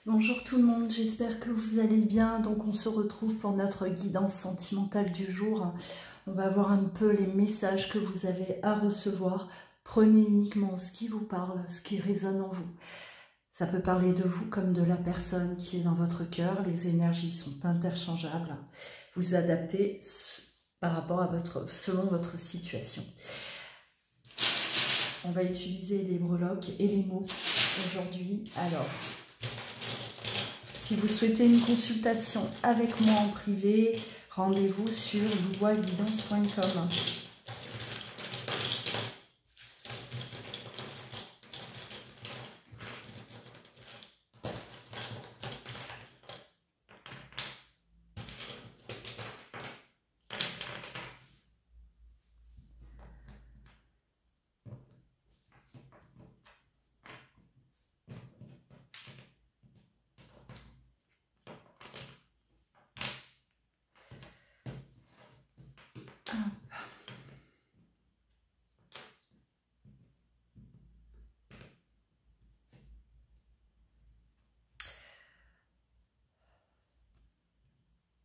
Bonjour tout le monde, j'espère que vous allez bien. Donc on se retrouve pour notre guidance sentimentale du jour. On va voir un peu les messages que vous avez à recevoir. Prenez uniquement ce qui vous parle, ce qui résonne en vous. Ça peut parler de vous comme de la personne qui est dans votre cœur. Les énergies sont interchangeables. Vous adaptez par rapport à selon votre situation. On va utiliser les breloques et les mots aujourd'hui. Alors, si vous souhaitez une consultation avec moi en privé, rendez-vous sur louvoisguidance.com.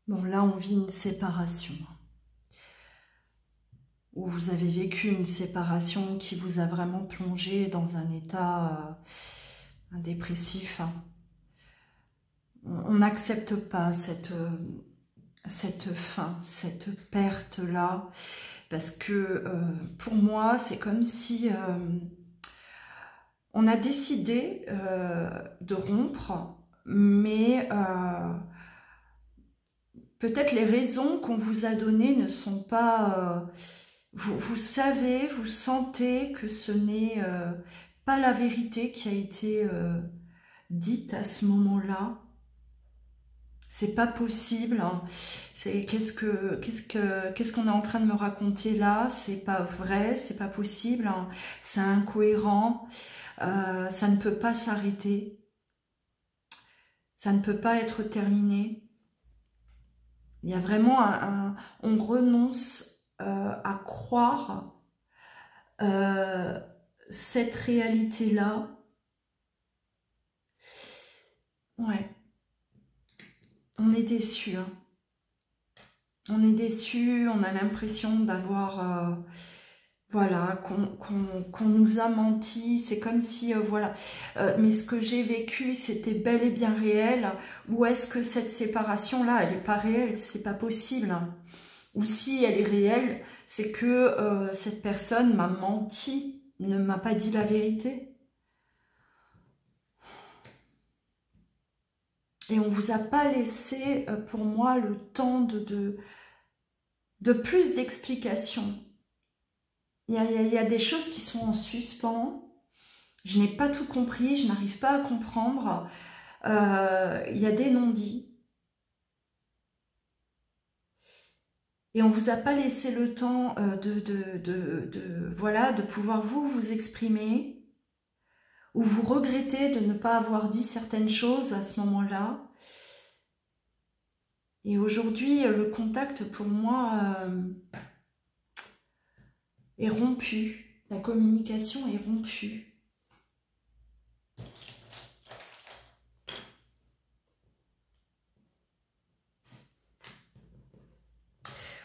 Bon, là, on vit une séparation. Ou vous avez vécu une séparation qui vous a vraiment plongé dans un état dépressif. On n'accepte pas cette fin, cette perte-là. Parce que pour moi, c'est comme si on a décidé de rompre, mais peut-être les raisons qu'on vous a données ne sont pas... vous savez, vous sentez que ce n'est pas la vérité qui a été dite à ce moment-là. C'est pas possible. Hein. Qu'est-ce qu'on est en train de me raconter là? C'est pas vrai, c'est pas possible. Hein. C'est incohérent. Ça ne peut pas s'arrêter. Ça ne peut pas être terminé. Il y a vraiment on renonce à croire cette réalité-là. Ouais. On est déçu. Hein. On est déçu, on a l'impression d'avoir... voilà, qu'on nous a menti. C'est comme si, voilà. Mais ce que j'ai vécu, c'était bel et bien réel. Ou est-ce que cette séparation-là, elle n'est pas réelle? C'est pas possible. Hein. Ou si elle est réelle, c'est que cette personne m'a menti, ne m'a pas dit la vérité. Et on ne vous a pas laissé, pour moi, le temps de plus d'explications. Il y a des choses qui sont en suspens. Je n'ai pas tout compris, je n'arrive pas à comprendre. Il y a des non-dits. Et on ne vous a pas laissé le temps voilà, de pouvoir vous exprimer. Ou vous regrettez de ne pas avoir dit certaines choses à ce moment-là. Et aujourd'hui, le contact pour moi est rompu. La communication est rompue.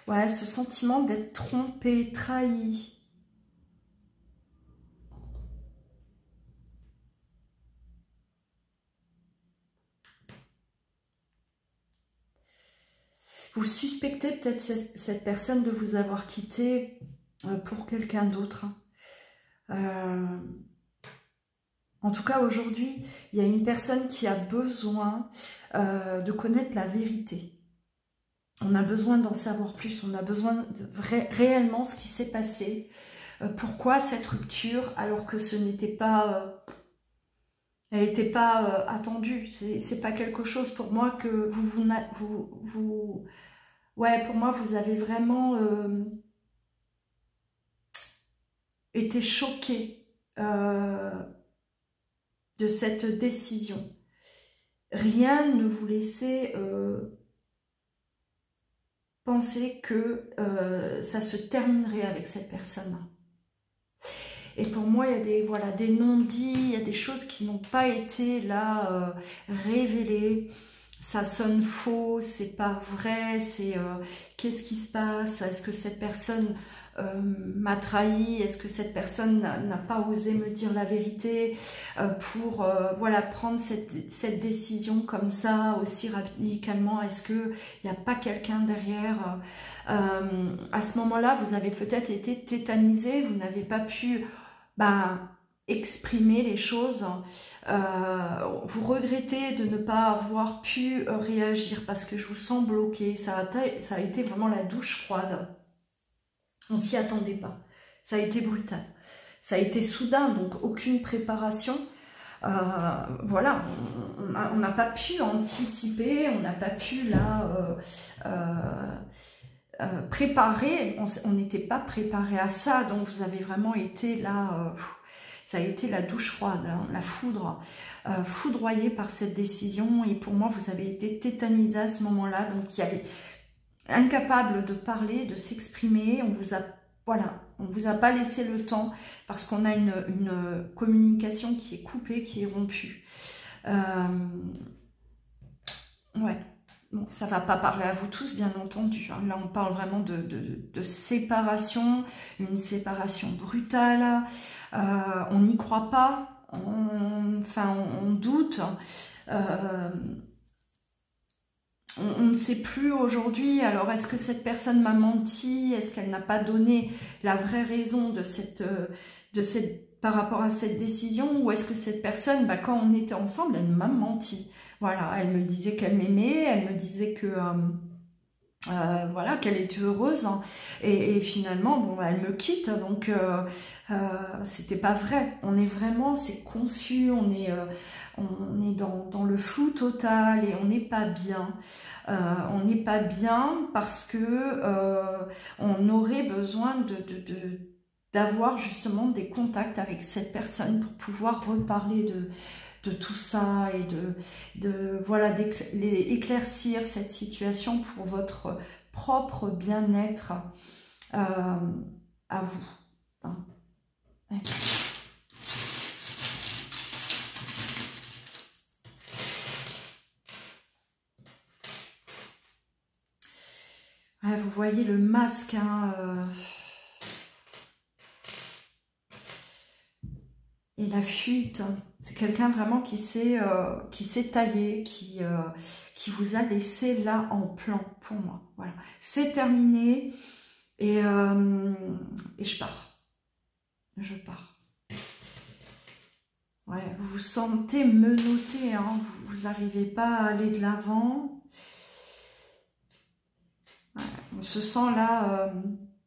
Ouais, ce sentiment d'être trompé, trahi. Vous suspectez peut-être cette personne de vous avoir quitté pour quelqu'un d'autre. En tout cas, aujourd'hui, il y a une personne qui a besoin de connaître la vérité. On a besoin d'en savoir plus, on a besoin de réellement ce qui s'est passé. Pourquoi cette rupture alors que ce n'était pas... elle n'était pas attendue. C'est pas quelque chose pour moi que ouais, pour moi, vous avez vraiment été choqué de cette décision. Rien ne vous laissait penser que ça se terminerait avec cette personne. Et pour moi, il y a des, voilà, des non-dits, il y a des choses qui n'ont pas été là révélées. Ça sonne faux, c'est pas vrai, c'est qu'est-ce qui se passe? Est-ce que cette personne m'a trahi? Est-ce que cette personne n'a pas osé me dire la vérité pour voilà, prendre cette décision comme ça, aussi radicalement? Est-ce qu'il n'y a pas quelqu'un derrière? À ce moment-là, vous avez peut-être été tétanisé, vous n'avez pas pu exprimer les choses. Vous regrettez de ne pas avoir pu réagir parce que je vous sens bloqué. Ça a été vraiment la douche froide. On s'y attendait pas. Ça a été brutal. Ça a été soudain, donc aucune préparation. Voilà, on n'a pas pu anticiper, on n'a pas pu là préparer. On n'était pas préparé à ça, donc vous avez vraiment été là. Ça a été la douche froide, hein, la foudre, foudroyé par cette décision. Et pour moi, vous avez été tétanisé à ce moment-là. Donc, il y avait incapable de parler, de s'exprimer. On vous a, voilà, on vous a pas laissé le temps parce qu'on a une communication qui est coupée, qui est rompue. Ouais. Bon, ça va pas parler à vous tous, bien entendu. Hein. Là, on parle vraiment de séparation, une séparation brutale. On n'y croit pas, on doute. On ne sait plus aujourd'hui. Alors, est-ce que cette personne m'a menti? Est-ce qu'elle n'a pas donné la vraie raison par rapport à cette décision? Ou est-ce que cette personne, quand on était ensemble, elle m'a menti? Voilà, elle me disait qu'elle m'aimait, elle me disait que voilà, qu'elle était heureuse, hein. Et finalement, bon, elle me quitte, donc c'était pas vrai. On est vraiment, c'est confus, on est dans le flou total et on n'est pas bien. On n'est pas bien parce que on aurait besoin d'avoir justement des contacts avec cette personne pour pouvoir reparler de tout ça et voilà, éclaircir cette situation pour votre propre bien-être à vous. Hein. Ouais, vous voyez le masque, hein, et la fuite. C'est quelqu'un vraiment qui s'est taillé, qui vous a laissé là en plan pour moi. Voilà, c'est terminé et je pars. Je pars. Ouais, vous vous sentez menotté, hein, vous n'arrivez pas à aller de l'avant. Ouais, on se sent là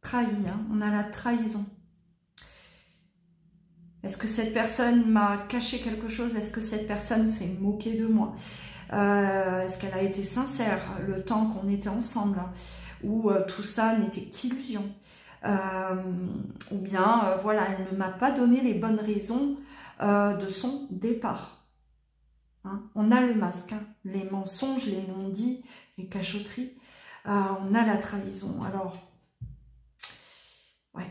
trahi, hein, on a la trahison. Est-ce que cette personne m'a caché quelque chose? Est-ce que cette personne s'est moquée de moi? Est-ce qu'elle a été sincère le temps qu'on était ensemble? Ou tout ça n'était qu'illusion? Ou bien, voilà, elle ne m'a pas donné les bonnes raisons de son départ. Hein? On a le masque, hein, les mensonges, les non-dits, les cachotteries. On a la trahison. Alors, ouais.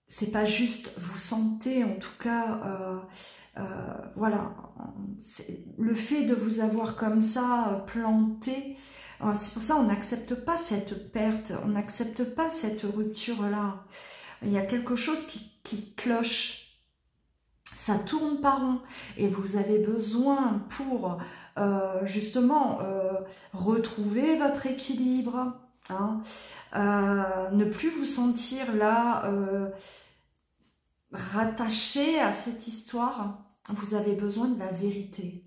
C'est pas juste, vous sentez en tout cas, voilà, le fait de vous avoir comme ça planté, c'est pour ça on n'accepte pas cette perte, on n'accepte pas cette rupture-là. Il y a quelque chose qui cloche, ça tourne pas rond et vous avez besoin pour justement retrouver votre équilibre. Hein, ne plus vous sentir là rattaché à cette histoire, vous avez besoin de la vérité.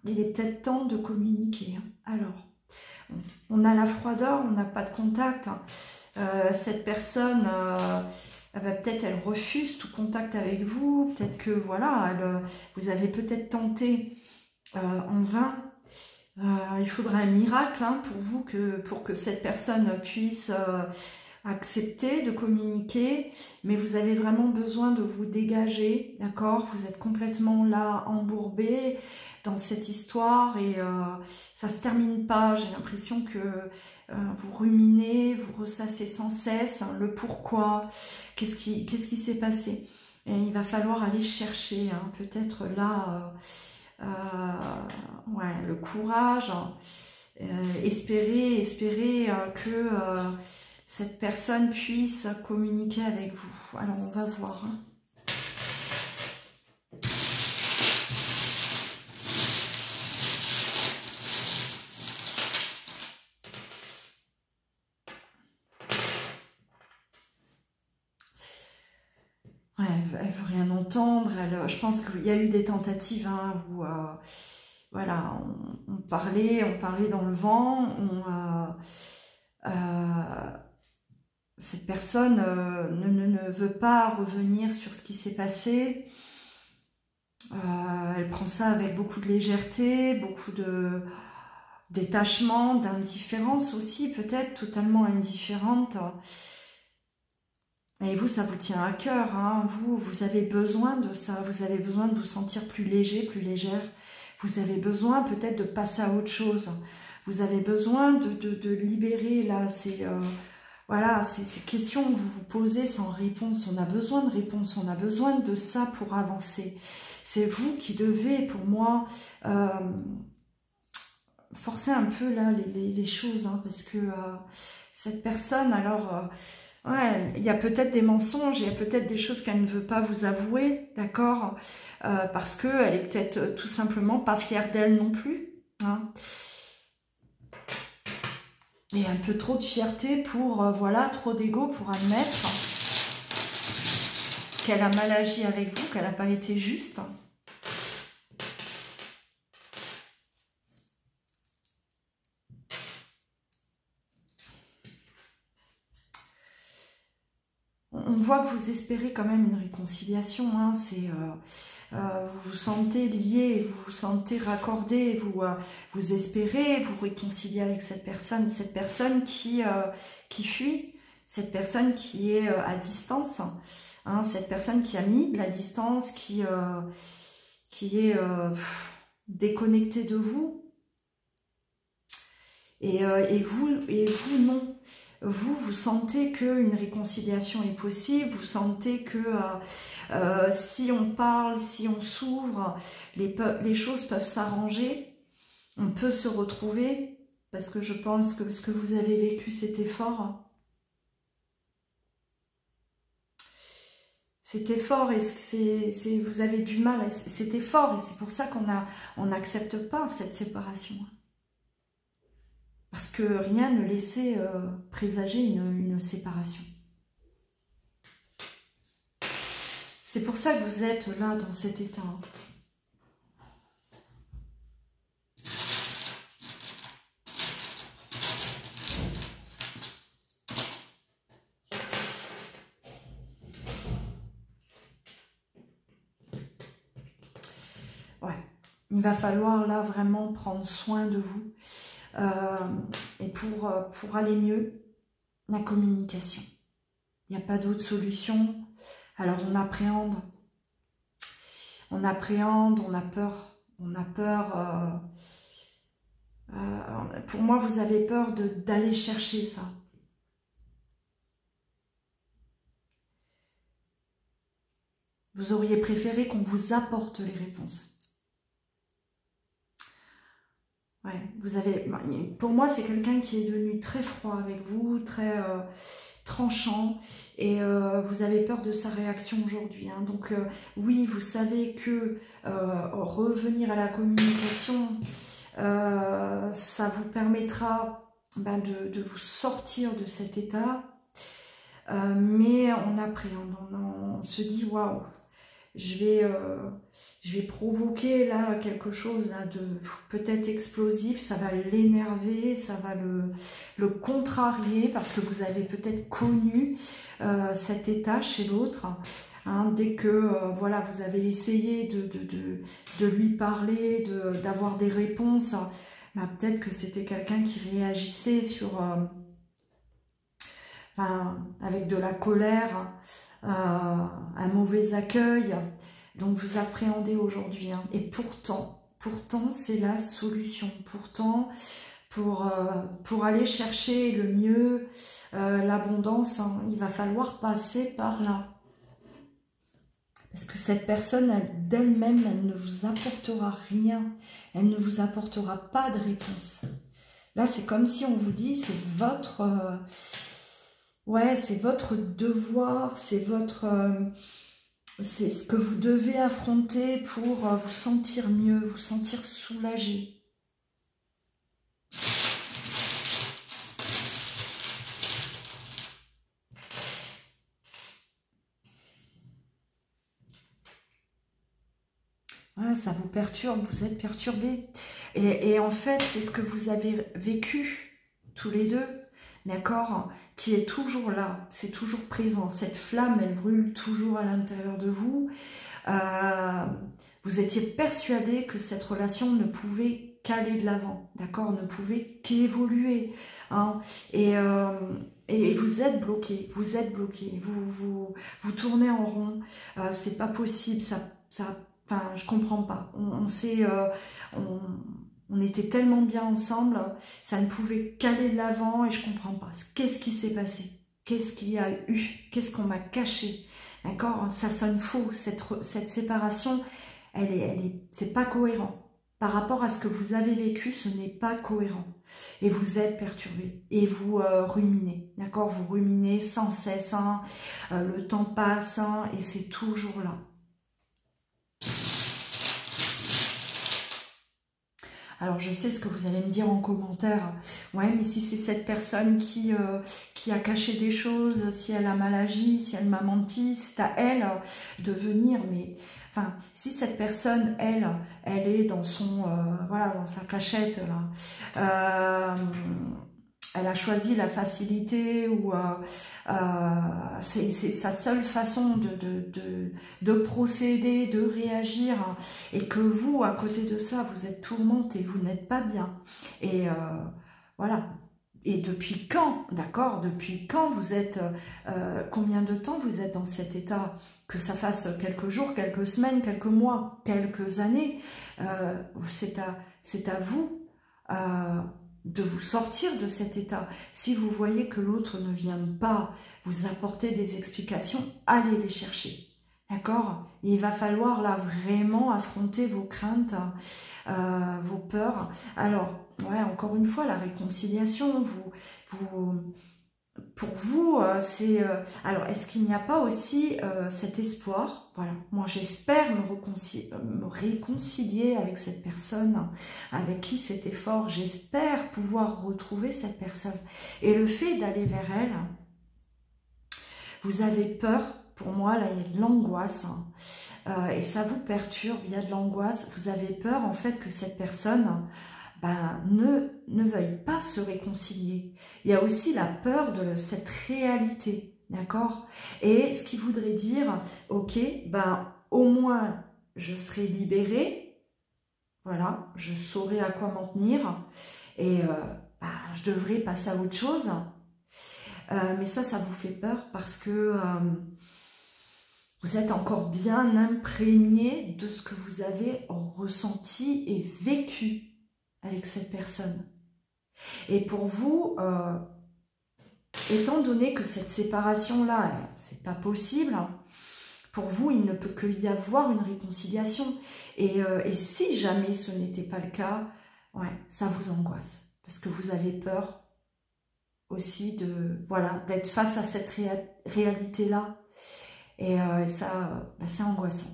Il est peut-être temps de communiquer. Alors, on a la froideur, on n'a pas de contact. Cette personne, peut-être elle refuse tout contact avec vous. Peut-être que voilà, vous avez peut-être tenté en vain. Il faudra un miracle, hein, pour vous, pour que cette personne puisse accepter de communiquer, mais vous avez vraiment besoin de vous dégager, d'accord? Vous êtes complètement là, embourbé dans cette histoire et ça se termine pas. J'ai l'impression que vous ruminez, vous ressassez sans cesse le pourquoi, qu'est-ce qui s'est passé. Et il va falloir aller chercher, hein, peut-être là, ouais, le courage, espérer que cette personne puisse communiquer avec vous. Alors, on va voir. Hein. Ouais, elle veut rien entendre. Je pense qu'il y a eu des tentatives hein, où voilà, on parlait dans le vent. Cette personne ne veut pas revenir sur ce qui s'est passé. Elle prend ça avec beaucoup de légèreté, beaucoup de détachement, d'indifférence aussi, peut-être totalement indifférente. Et vous, ça vous tient à cœur, hein. Vous avez besoin de ça, vous avez besoin de vous sentir plus léger, plus légère. Vous avez besoin peut-être de passer à autre chose. Vous avez besoin de libérer là voilà, ces questions que vous vous posez sans réponse. On a besoin de réponse, on a besoin de ça pour avancer. C'est vous qui devez, pour moi, forcer un peu là les choses, hein, parce que cette personne, alors... ouais, il y a peut-être des mensonges, il y a peut-être des choses qu'elle ne veut pas vous avouer, d'accord, parce qu'elle est peut-être tout simplement pas fière d'elle non plus. Hein. Et un peu trop de fierté pour, voilà, trop d'ego pour admettre qu'elle a mal agi avec vous, qu'elle n'a pas été juste. On voit que vous espérez quand même une réconciliation, hein, vous vous sentez lié, vous vous sentez raccordé, vous espérez vous réconcilier avec cette personne qui fuit, cette personne qui est à distance, hein, cette personne qui a mis de la distance, qui est déconnectée de vous, et vous non. Vous sentez qu'une réconciliation est possible, vous sentez que si on parle, si on s'ouvre, les choses peuvent s'arranger, on peut se retrouver, parce que je pense que ce que vous avez vécu, c'était fort. C'était fort et vous avez du mal, c'était fort et c'est pour ça qu'on n'accepte pas cette séparation. Parce que rien ne laissait présager une séparation. C'est pour ça que vous êtes là, dans cet état. Ouais, il va falloir là vraiment prendre soin de vous. Et pour aller mieux, la communication. Il n'y a pas d'autre solution. Alors on appréhende, on a peur. Pour moi, vous avez peur d'aller chercher ça. Vous auriez préféré qu'on vous apporte les réponses. Ouais, pour moi, c'est quelqu'un qui est devenu très froid avec vous, très tranchant, et vous avez peur de sa réaction aujourd'hui. Hein. Donc oui, vous savez que revenir à la communication, ça vous permettra de vous sortir de cet état, mais on appréhende, on se dit waouh. Je vais provoquer là quelque chose là de peut-être explosif, ça va l'énerver, ça va le contrarier parce que vous avez peut-être connu cet état chez l'autre. Hein, dès que voilà, vous avez essayé de lui parler, d'avoir des réponses, peut-être que c'était quelqu'un qui réagissait sur avec de la colère, un mauvais accueil. Donc vous appréhendez aujourd'hui, hein. Et pourtant c'est la solution. Pourtant, pour aller chercher le mieux, l'abondance, hein, il va falloir passer par là. Parce que cette personne, d'elle-même, elle ne vous apportera rien. Elle ne vous apportera pas de réponse. Là, c'est comme si on vous dit, c'est votre... ouais, c'est votre devoir, c'est c'est ce que vous devez affronter pour vous sentir mieux, vous sentir soulagé. Voilà, ça vous perturbe, vous êtes perturbé. Et en fait, c'est ce que vous avez vécu tous les deux, d'accord, qui est toujours là, c'est toujours présent. Cette flamme, elle brûle toujours à l'intérieur de vous. Vous étiez persuadé que cette relation ne pouvait qu'aller de l'avant, d'accord, ne pouvait qu'évoluer, hein, et vous êtes bloqué, vous tournez en rond, c'est pas possible, enfin, je comprends pas. On était tellement bien ensemble, ça ne pouvait qu'aller de l'avant et je comprends pas. Qu'est-ce qui s'est passé? Qu'est-ce qu'il y a eu? Qu'est-ce qu'on m'a caché? D'accord? Ça sonne faux. Cette séparation, c'est pas cohérent. Par rapport à ce que vous avez vécu, ce n'est pas cohérent. Et vous êtes perturbé. Et vous ruminez. D'accord? Vous ruminez sans cesse. Hein, le temps passe, hein, et c'est toujours là. Alors, je sais ce que vous allez me dire en commentaire. Ouais, mais si c'est cette personne qui a caché des choses, si elle a mal agi, si elle m'a menti, c'est à elle de venir. Mais, enfin, si cette personne, elle est dans son, voilà, dans sa cachette, là, elle a choisi la facilité ou c'est sa seule façon de procéder, de réagir, et que vous, à côté de ça, vous êtes tourmenté, vous n'êtes pas bien. Et voilà. Et depuis quand, d'accord, depuis quand vous êtes, combien de temps vous êtes dans cet état? Que ça fasse quelques jours, quelques semaines, quelques mois, quelques années, c'est à vous de vous sortir de cet état. Si vous voyez que l'autre ne vient pas vous apporter des explications, allez les chercher. D'accord? Il va falloir là vraiment affronter vos craintes, vos peurs. Alors, ouais, encore une fois, la réconciliation, pour vous, c'est... alors, est-ce qu'il n'y a pas aussi cet espoir? Voilà, moi j'espère me réconcilier avec cette personne avec qui c'était fort. J'espère pouvoir retrouver cette personne. Et le fait d'aller vers elle, vous avez peur. Pour moi, là, il y a de l'angoisse. Et ça vous perturbe, il y a de l'angoisse. Vous avez peur, en fait, que cette personne... ne veuille pas se réconcilier. Il y a aussi la peur de cette réalité, d'accord? Et ce qui voudrait dire, ok, au moins je serai libérée, voilà, je saurai à quoi m'en tenir, et je devrais passer à autre chose. Mais ça vous fait peur parce que vous êtes encore bien imprégné de ce que vous avez ressenti et vécu avec cette personne. Et pour vous, étant donné que cette séparation-là, c'est pas possible, pour vous, il ne peut qu'il y avoir une réconciliation. Et si jamais ce n'était pas le cas, ouais, ça vous angoisse. Parce que vous avez peur aussi d'être face à cette réalité-là. Et ça, c'est angoissant.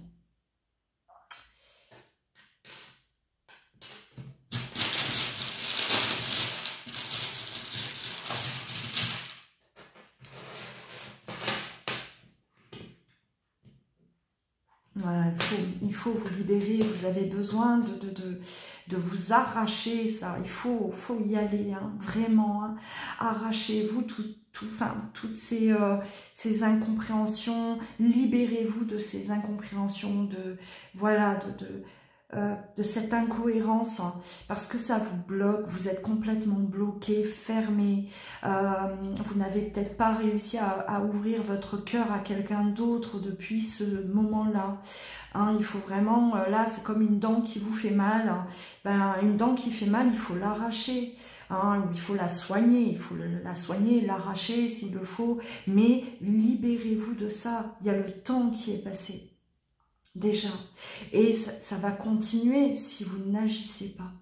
Voilà, il faut vous libérer, vous avez besoin de vous arracher ça, il faut y aller, hein, vraiment, hein. Arrachez-vous toutes ces incompréhensions, libérez-vous de ces incompréhensions, de cette incohérence, hein, parce que ça vous bloque, vous êtes complètement bloqué, fermé, vous n'avez peut-être pas réussi à ouvrir votre cœur à quelqu'un d'autre depuis ce moment-là. Hein, il faut vraiment, là c'est comme une dent qui vous fait mal, hein. Ben, une dent qui fait mal, il faut l'arracher. Hein, il faut la soigner, l'arracher s'il le faut, mais libérez-vous de ça, il y a le temps qui est passé. Déjà. Et ça va continuer si vous n'agissez pas.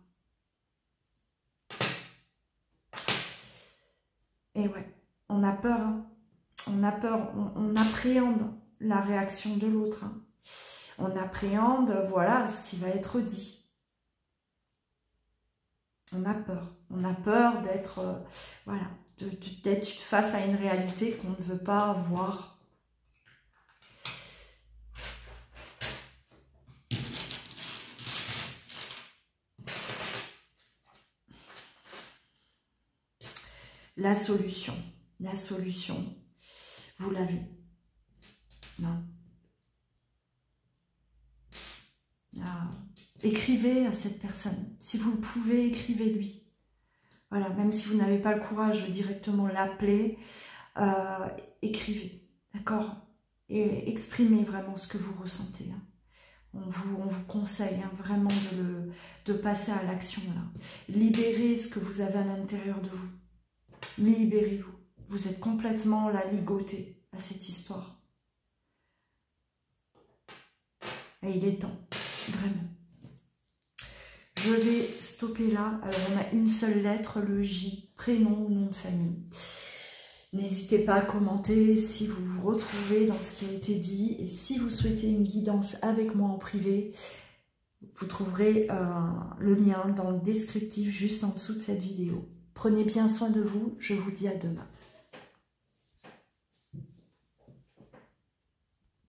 Et ouais, on a peur. Hein. On a peur, on appréhende la réaction de l'autre. Hein. On appréhende, voilà, ce qui va être dit. On a peur. On a peur d'être, voilà, d'être face à une réalité qu'on ne veut pas voir. La solution, vous l'avez. Non. Ah. Écrivez à cette personne. Si vous le pouvez, écrivez-lui. Voilà, même si vous n'avez pas le courage de directement l'appeler, écrivez, d'accord? Et exprimez vraiment ce que vous ressentez. Hein. On vous conseille hein, vraiment de passer à l'action là. Libérez ce que vous avez à l'intérieur de vous. Libérez-vous. Vous êtes complètement là, ligoté à cette histoire. Et il est temps, vraiment. Je vais stopper là. Alors, on a une seule lettre, le J, prénom ou nom de famille. N'hésitez pas à commenter si vous vous retrouvez dans ce qui a été dit. Et si vous souhaitez une guidance avec moi en privé, vous trouverez le lien dans le descriptif juste en dessous de cette vidéo. Prenez bien soin de vous, je vous dis à demain.